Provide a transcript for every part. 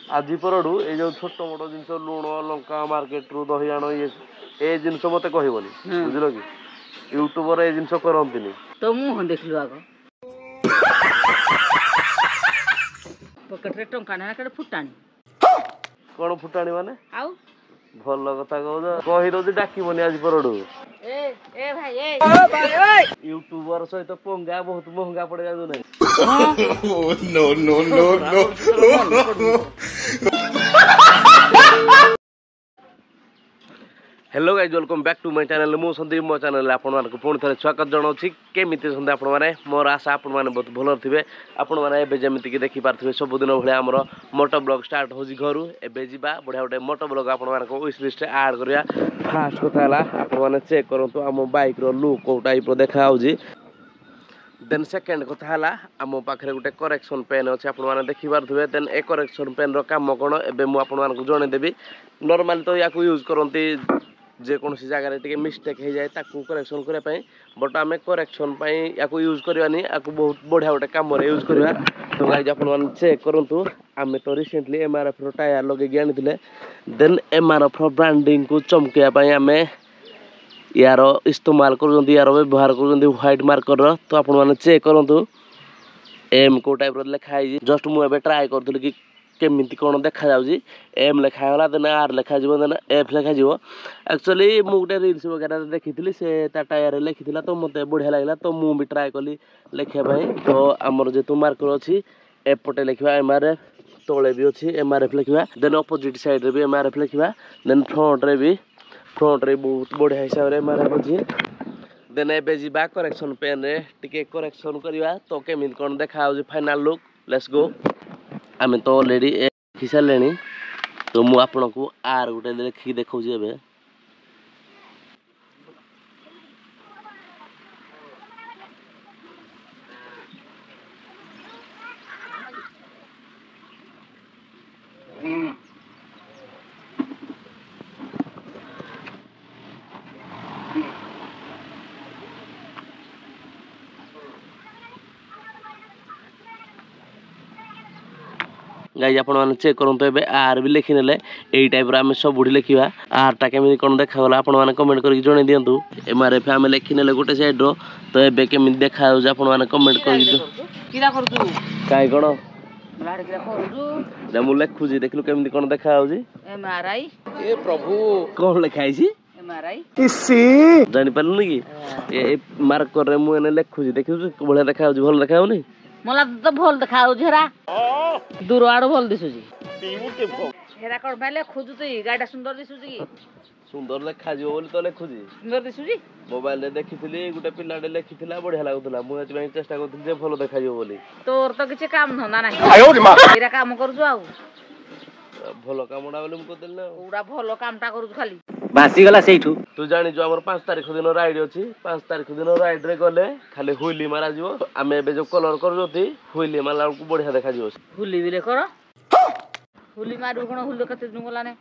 आज परडू ए जो छोट मोट जिनस लुण लंका मार्केट रु दही आण ये जिनस मत कहबनी बुझल कि यूट्यूबर ए जिनस करंतिनी तो मुह देखलु आग पकेट रे टंका ना केडे फुटाणी कौन फुटाणी माने आउ भल कथा कहू कही दो डाकबनी आज परडू ए ए भाई ए यूट्यूबर सहित पंगा बहुत महंगा पड़ जाऊ नहीं no, no, no, no. Hello guys welcome back to my channel मु संदीप मो चैनल आपण मानक पुणी थे स्वागत जनावि केमिति छंदे आपण माने मोर आशा आपण माने बहुत भल थिबे आपण माने एबे जेमिति कि देखि पारथिबे सब दिन भले हमर मोटो ब्लॉग स्टार्ट होजी घरु एबे जिबा बढ़िया गोटे मोटो ब्लॉग आपण मानक विश लिस्ट ऐड करिया फास्ट कथा हला आपण माने चेक करंतु हम बाइक रो लुक को टाइप रो देखा आउजी देन सेकेंड कथा हला आम पाखरे गोटे करेक्शन पेन अच्छे आपण माने देखि पारथिबे देन ए करेक्शन पेन रो काम कोन एबे मु आपण मानक जणे देबी नॉर्मली तो याकू यूज करंती जेकोसी जगह टे मिस्टेक हो जाए ताकू करेक्शन करने बट आम करेक्शन या यूज करवानी या बहुत बढ़िया गोटे कम यूज करवा तो गाइज आप चेक करूँ आम तो रिसेंटली एमआरएफ रो टायर लगे आनी देन एमआरएफ रो ब्रांडिंग को चमकवाई आम यार इस्तेमाल कर यार व्यवहार कर व्हाइट मार्कर रो तो आप चेक करूँ एम को टाइप लिखाई जस्ट मुझे ट्राए करी कि केमिति कौन देखा जाउजी एम लिखागला देन आर लिखा जीव देन एफ लिखा जीव एक्चुअली मु गोटे रील्स वगैरह देखी से टायर लिखी तो मत बढ़िया लगला तो मु भी ट्राए कली लिखापी तो आमर जेतु मार्कर अच्छी एपटे लिखा एमआरएफ तले भी अच्छी एमआरएफ लिखा देन अपोजिट साइड रे भी एमआरएफ लिखा देन फ्रंट रे बहुत बढ़िया हिसाब से एमआरएफ अच्छी देन एबे जीवा करेक्शन पेन रे टिके करेक्शन करवा तो केमिति कौन देखा फाइनल लुक लेट्स गो आम तो अलरेडी लिखी सारे तो मुझे आपन को आर गोटे लिखिक देखा गाइज आप चेक करूँ ए आर भी लिखी ने यही टाइप आम सब बुढ़ी लिखा आर टा केमी कौन देखागला आपने कमेंट करके जन दिंतु एमआरएफ आम लिखी ने गोटे साइड रो तो ये केमी देखा आप कमेंट कर कहीं कौन मुझे लिखुची देख केमी कौन देखा प्रभु कौन लिखाई जानी पार्लुनि कि मार्कर मुझे लिखुची देख बढ़िया देखा भल देखा मला तो भल देखा दूर आड़ भल दिसुची हेरा कोन पहले खोजुती गाडा सुंदर दिसुची की सुंदर देखा जो बोली तो लिखुची सुंदर दिसुची मोबाइल रे देखिथिली गुटे पिलाडे लेखिथिला बढ़िया लागुतला मु एति ପାଇଁ चेष्टा करथि जे भलो देखा जो बोली तोर तो किछ काम धंदा नाही हेरा काम करजु आउ भलो कामडा बोली मु कदेल ना उडा भलो कामटा करजु खाली बासी गला सेठू तू जानि जो हमर 5 तारिख दिन राइड अछि 5 तारिख दिन राइड रे गले खाली हुइली मारा जीवो आमे एबे जो कलर करजोती हुइली मारला को बढ़िया देखा जीवो हुली बिले कर हुली मारबो कोन हुली कते दिन गला ने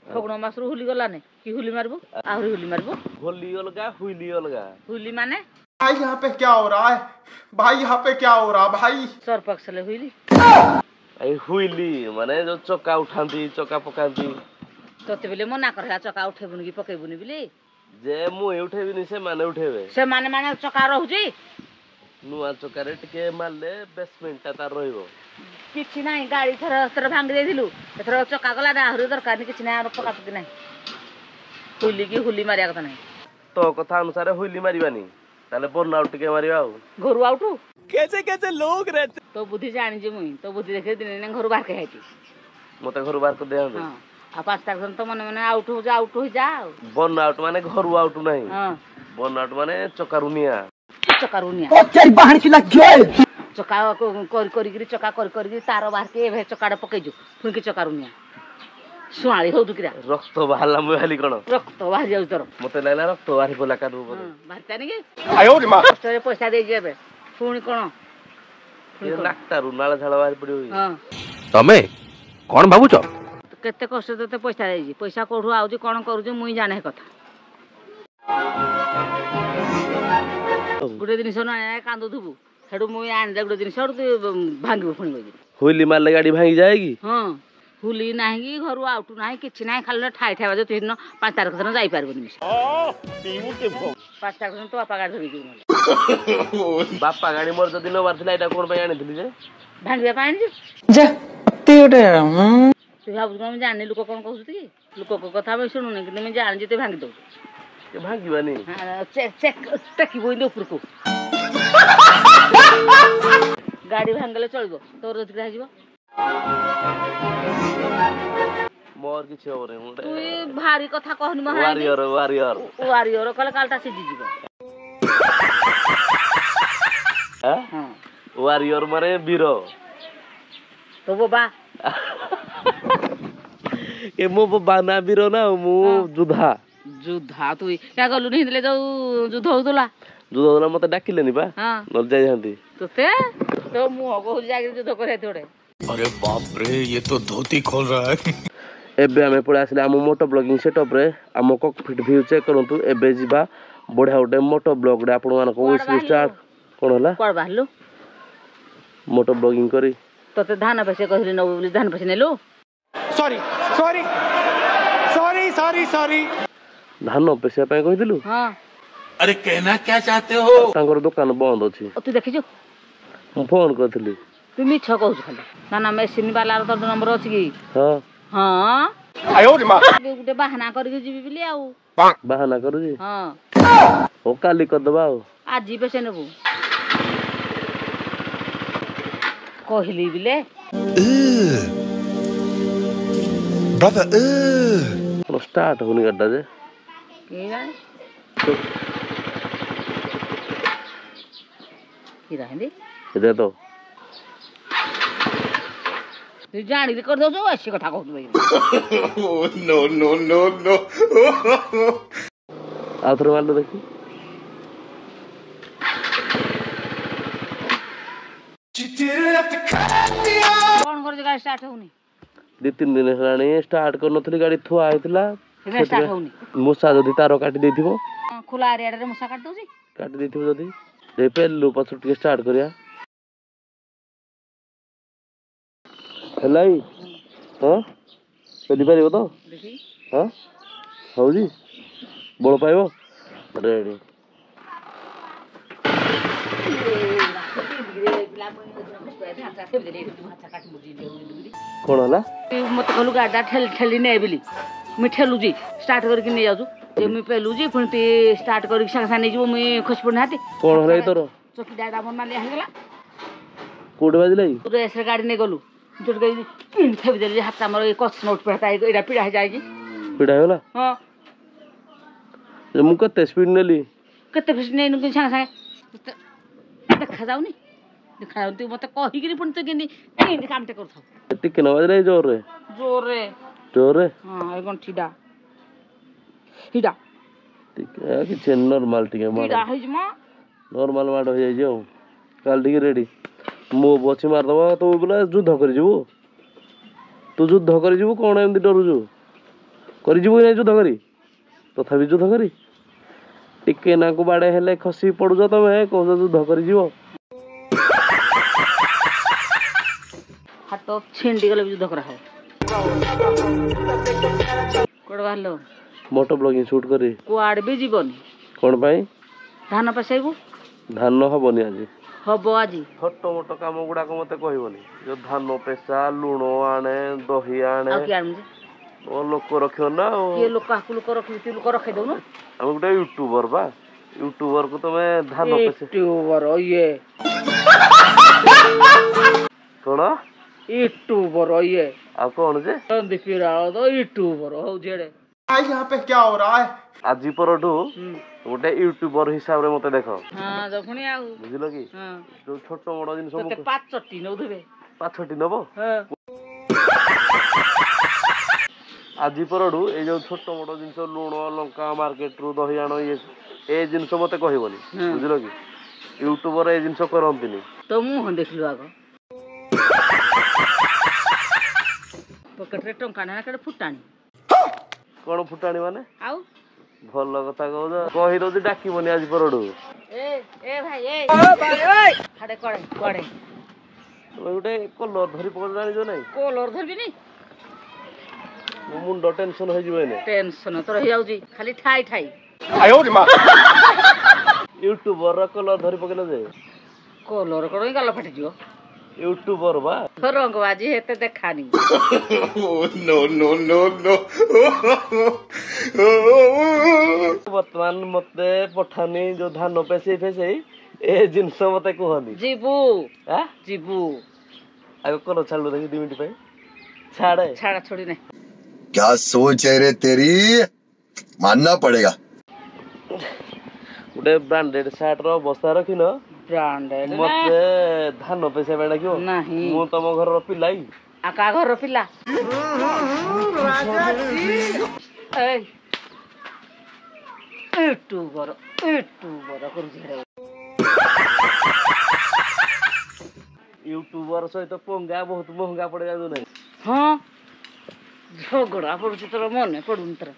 फगुण मास रु हुली गला ने कि हुली मारबो आहुरी हुली मारबो होली अलगा हुली माने भाई यहाँ पे क्या हो रहा है भाई यहाँ पे क्या हो रहा भाई सरपक्ष ले हुइली ए हुइली माने जो चक्का उठांती चक्का पकांती तते बेले मना करला चक्का उठेबुनी कि पकेबुनी बिले जे मु उठेबिनी से माने चक्का रहउची नुआ चक्का रे टिके मारले बेसमेंट ता तार रहइबो किछि नाही गाड़ी थर भांग दे दिलु एथर चक्का गला ना हरु दरकार किछि नाही आरो पका पकी नाही हुली की हुली मारिया कथा नाही तो कथा अनुसार हुली मारिबानी ताले बर्न आउट टिके मारिबा घरु आउटू कैसे लोग रहते तो बुद्धि जानि जे मुई तो बुद्धि देखे दिन ने घर बाहर के हेती मते घर बाहर कर दे हां आ 5 तारिख तो मन आउट हो जा बर्न आउट माने घर आउट नहीं हां बर्न आउट माने चकारुनिया ओ तेरी बहन की लग गई चका चका कर तार बाहर के भे चकाडे पकेजु फुन के चकारुनिया सुआली हो दुकिरा रक्त बाहरला मु हाली कोन रक्त बाहर जाउ तोर मते लागला रक्त बाहर बोला कादु बाहर तानी के आयो रे मां तोरे पैसा दे जेबे फुन कोन ये नाकतारु नाला झाला बाहर पड़ी होई हां तमे कोन भाबुछ केते कष्ट देते पैसा देजी पैसा कोठु आउजी कोन करूजी मुई जाने कथा गुटे दिन सोना कांदु थुबु हेडु मुई आन दे गुटे दिन सर भांगिबो फुनी गई हुइली मारले गाड़ी भांगी जाएगी हां ହୁଲି ନାହିଁ କି ଘରୁ ଆଉଟୁ ନାହିଁ କିଛି ନାହିଁ ଖାଲି ଠାଇ ଠାଇ ବାଜେ ତୁଇ ଦିନ 5 ତାରିଖ ଦିନ ଯାଇପାରିବନି ମିଶି 5 ତାରିଖ ଦିନ ତୋ ବାପା ଗାଡ଼ି ଧରିକି ଯିବୁ ନହେଲେ ବାପା ଗାଡି ମୋର ଯଦି ନବାର ଥିଲା ଏଇଟା କଣ ପାଇଁ ଆଣିଥିଲି ଯେ ଭାଙ୍ଗିବା ପାଇଁ ଆଣିଛୁ ଯା ଅତି ଗୋଟେ ତୁ ଭାବୁଛୁ କଣ ମୁଁ ଜାଣିନି ଲୋକ କଣ କହୁଛନ୍ତି କି ଲୋକ କଥା ମୁଁ ଶୁଣୁନି କିନ୍ତୁ ମୁଁ ଜାଣିଛି ତୁ ଭାଙ୍ଗି ଦଉଛୁ ଏ ଭାଙ୍ଗିବାନି ଟେକିବୁ ଏମିତି ଉପରକୁ ଗାଡ଼ି ଭାଙ୍ଗିଲେ ଚଳିବ ତୋର ରୋଜଗାର ହେଇଯିବ ମୋର କିଛି ହବନି ମୁଁ ତୁ ଭାରି କଥା କହନି ୱାରିୟର ୱାରିୟର ୱାରିୟର କଲେ କାଲଟା ସିଝିଯିବ ୱାରିୟର ମାନେ ବୀର ତୋ ବୋବା ଏ ମୋ ବାନା ବୀର ନା ମୁଁ ଯୋଦ୍ଧା ଯୁଦ୍ଧା ତୁ क्या ଗଲୁ ନି ହେଲେ ଯୋଉ ଯୁଦ୍ଧ ହଉଥିଲା ଯୁଦ୍ଧ ହଉଥିଲା ମତେ ଡାକିଲେନି ବା ନହେଲେ ଯାଇଥାନ୍ତି ତୋତେ ତୋ ମୁହଁ କହୁଛି ଯାଇକି ଯୁଦ୍ଧ କରିବା ତୋടെ अरे बाप रे ये तो धोती खोल रहा है ଏବେ ଆମେ ପଳେଇ ଆସିଲେ ଆମ ମୋଟୋ ବ୍ଲଗିଂ ସେଟଅପ ରେ ଆମ କକପିଟ ଭ୍ୟୁ ଚେକ୍ କରନ୍ତୁ ଏବେ ଯିବା ବଢିଆ ଗୋଟେ ମୋଟୋ ବ୍ଲଗ ରେ ଆପଣମାନଙ୍କୁ ୱିଶ ଷ୍ଟାର୍ଟ କଣ ହେଲା କୁଆଡେ ବାହାରିଲୁ ମୋଟୋ ବ୍ଲଗିଂ କରି ତୋତେ ଧାନ ପଇସା କହିଲି ନବୁ ବୋଲି ଧାନ ପଇସା ନେଲୁ sorry sorry sorry sorry sorry ଧାନ ପେଶିବା ପାଇଁ କହିଥିଲୁ ହଁ अरे कहना क्या चाहते हो ତାଙ୍କର ଦୋକାନ ବନ୍ଦ ଅଛି ତୁ ଦେଖିଛୁ ମୁଁ ଫୋନ କରିଥିଲି ତୁ ମିଛ କହୁଛୁ ଖାଲି ନା ନା ମେସିନ ବାଲାର ତୋ ନମ୍ବର ଅଛି କି ହଁ ହଁ आयो रे माँ ଗୋଟେ ବାହାନା କରିକି ଯିବି ବୋଲି ଆଉ ବାହାନା କରୁଛି ହଁ ହଉ କାଲି କରିଦବା ଆଉ ଆଜି ପଇସା ନେବୁ କହିଲି ବିଲେ ब्रदर କଣ ଷ୍ଟାର୍ଟ ହଉନି ଗାଡିଟା ଯେ କେଜାଣି କି ରାହିନ୍ତି ଏଇଟା ତ ତୁ ଜାଣିକି କରିଦେଉଛୁ ବେଶୀ କଥା କହୁଛୁ ଭାଇ नो नो नो नो ଆଉ ଥରେ ମାରିଲୁ ଦେଖି କଣ କରୁଛୁ ଗାଡ଼ି ଷ୍ଟାର୍ଟ ହଉନି 2-3 ଦିନ ହେଲାଣି ଷ୍ଟାର୍ଟ କରିନଥିଲି ଗାଡି ଥୁଆ ହେଇଥିଲା ଷ୍ଟାର୍ଟ ହଉନି ମୂଷା ଯଦି ତାର କାଟି ଦେଇଥିବ ଖୋଲା ଏରିଆରେ ମୂଷା କାଟି ଦଉଛି କାଟି ଦେଇଥିବ ଯଦି ଏଇ ପେଲୁ ପଛରୁ ଟିକେ ଷ୍ଟାର୍ଟ କରିବା ହେଲା ହଁ ପେଲି ପାରିବ ତ ଦେଖି ହଁ ହଉଛି ବଳ ପାଇବ ରେଡି କଣ ହେଲା ମତେ କହିଲୁ ଗାଡ଼ିଟା ଠେଲି ଠେଲି ନେ ବୋଲି ମୁଇଁ ଠେଲୁଛି ଷ୍ଟାର୍ଟ କରିକି ନେଇ ଯାଉଛୁ ଯେ ମୁଇଁ ପେଲୁଛି ପୁଣି ତୁ ଷ୍ଟାର୍ଟ କରିକି ସାଙ୍ଗେ ସାଙ୍ଗେ ନେଇଯିବୁ ମୁଇଁ ଖସି ପଡ଼ିନାହାନ୍ତି କଣ ହେଲା ତୋର ଚକି ଡାଟା ମୋର ନାଲିଆ ହେଇଗଲା କୋଉଠି ବାଜିଲା କି ତୁ ରେସ୍ରେ ଗାଡ଼ି ନେଇ ଗଲୁ ଯୋଉଠି ଥେବି ଦେଲି ହାତ ଆମର ଏଇ କଷ୍ଟ ନୋଟ ପିଢ଼ା ଏଇଟା ପିଢ଼ା ହେଇଯାଇଛି ପିଢା ହେଇଗଲା ହଁ ମୁଁ କେତେ ସ୍ପିଡ ନେଲି କେତେ ଫିସ୍ ନେଇନୁ କିନ୍ତୁ ସାଙ୍ଗେ ସାଙ୍ଗେ ଦେଖାଯାଉନି ଦେଖାଯାଉନି ତୁ ମତେ କହିକିରି ପୁଣି ତୁ କେମିତି କାମଟେ କରୁଥାଉ ଟିକେ ନ ବାଜିଲା ଜୋରରେ ଜୋରରେ ଜୋରରେ ହଁ ଏଇ ଗଣ୍ଠିଟା ହିଟା ଟିକେ କିଛି ନର୍ମାଲ ଟିକେ ହିଟା ହେଇଛି ମ ନର୍ମାଲ ମାଡ଼ ହେଇଯାଇଛି ଆଉ କାଲି ଟିକେ ରେଡି ମୋ ବଛି ମାରିଦବା ତୁ ବୋଲେ ଯୁଦ୍ଧ କରିଯିବୁ ତୁ ଯୁଦ୍ଧ କରିଯିବୁ କଣ ଏମିତି ଡରୁଛୁ କରିଯିବୁ ନାଇଁ ଯୁଦ୍ଧ କରି ତଥାପି ଯୁଦ୍ଧ କରି ଟିକେ ନାକୁ ବାଡେ ହେଲେ ଖସି ପଡୁଛ ତମେ କହୁଛ ଯୁଦ୍ଧ କରିଯିବ ହାତ ଛିଣ୍ଡି ଗଲେ ବି ଯୁଦ୍ଧ କରା ହବ କୁଆଡେ ବାହାରିଲ ମୋଟୋ ବ୍ଲଗିଂ ସୁଟ କରି କୁଆଡେ ବି ଯିବନି କଣ ପାଇଁ ଧାନ ପେସେଇବୁ ଧାନ ହବନି ଆଜି ହବ ଆଜି ଛୋଟ ମୋଟ କାମ ଗୁଡାକ ମତେ କହିବନି ଯୋଉ ଧାନ ପେସା ଲୁଣ ଆଣେ ଦହି ଆଣେ ଆଉ କିଏ ଆଣୁଛି ଓ ଲୋକ ରଖିବ ନା ଆଉ କିଏ ଲୋକ ଆକୁ ଲୋକ ରଖିବି ତୁ ଲୋକ ରଖେଇ ଦଉନୁ ଆମେ ଗୋଟେ ୟୁଟ୍ୟୁବର ବା ୟୁଟ୍ୟୁବର କୁ ତମେ ଧାନ ପେସେ ୟୁଟ୍ୟୁବର ଇଏ କଣ ୟୁଟ୍ୟୁବର ଇଏ ଆଉ କଣ ଯେ ୟୁଟ୍ୟୁବର ହଉଛି ଏଡେ भाई यहाँ पे क्या हो रहा है ଆଜି ପରଠୁ ଗୋଟେ ୟୁଟ୍ୟୁବର ହିସାବରେ ମତେ ଦେଖ ହଁ ତ ପୁଣି ଆଉ ବୁଝିଲ କି ହଁ ଯୋଉ ଛୋଟ ମୋଟ ଜିନିଷ ତତେ ପାଚଟି ନଉଥିବେ ପାଛଟି ନବ ହଁ ଆଜି ପରଠୁ ଏଇ ଯୋଉ ଛୋଟ ମୋଟ ଜିନିଷ ଲୁଣ ଲଙ୍କା ମାର୍କେଟ ରୁ ଦହି ଆଣ ଇଏ ଏ ଜିନିଷ ମତେ କହିବନି ବୁଝିଲ କି ୟୁଟ୍ୟୁବର ଏ ଜିନିଷ କରନ୍ତିନି ତ ମୁହଁ ଦେଖିଲୁ ଆଗ ପକେଟରେ ଟଙ୍କା ନା କେଟେ ଫୁଟାଣି କଣ ଫୁଟାଣି ମାନେ ଆଉ ଭଲ କଥା କହୁଛ କହିଦଉଛି ଡାକିବନି ଆଜି ପରଠୁ ଏ ଭାଇ ହାଡେ କଡେ ତମେ ଗୋଟେ କଲର ଧରି ପକେଇ ଜାଣିଛ ନାଇଁ କୋଲର ଧରିବିନି ମୁଣ୍ଡ ଟେନସନ ହେଇଯିବ ଏନେ ଟେନସନ ତ ରହିଯାଉଛି ଖାଲି ଠାଇ ଠାଇ ୟୁଟ୍ୟୁବର କଲର ଧରି ପକେଇଲ ଯେ କଲର କଣ ଗାଲ ଫାଟିଯିବ ୟୁଟ୍ୟୁବର ବା ରଙ୍ଗବାଜି ହେତେ ଦେଖାନି no, no, no, no. ବର୍ତ୍ତମାନ ମତେ ପଠାନି ଯୋଉ ଧାନ ପେସେଇ ଫେସେଇ ଏ ଜିନିଷ ମତେ କୁହନି ଯିବୁ ଆଁ ଯିବୁ ଆଗ କଲ ଛାଡୁ ଦେଖି 2 ମିନିଟ୍ ପାଇଁ ଛାଡେ ଛାଡା ଛୋଡି ନାହିଁ क्या सोच है रे तेरी मानना पड़ेगा ଗୋଟେ ବ୍ରାଣ୍ଡେଡ ସାର୍ଟ ର ଅବସ୍ଥା ରଖିନ ବ୍ରାଣ୍ଡେଡ ମତେ ଧାନ ପେସେଇବା ପାଇଁ ଡାକିବ ନାହିଁ ମୁଁ ତମ ଘରର ପିଲା ଆକା ଘର ପିଲା ୟୁଟ୍ୟୁବର କରୁଛି ୟୁଟ୍ୟୁବର ସହିତ ପଙ୍ଗା ବହୁତ ମହଙ୍ଗା ପଡେ ଯାଉ ନାହିଁ ହଁ ଝଗଡ଼ା ପଡୁଛି ତୋର ମନେ ପଡୁନି ତୋର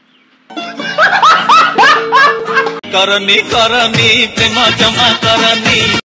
करनी करनी प्रेम जमा करनी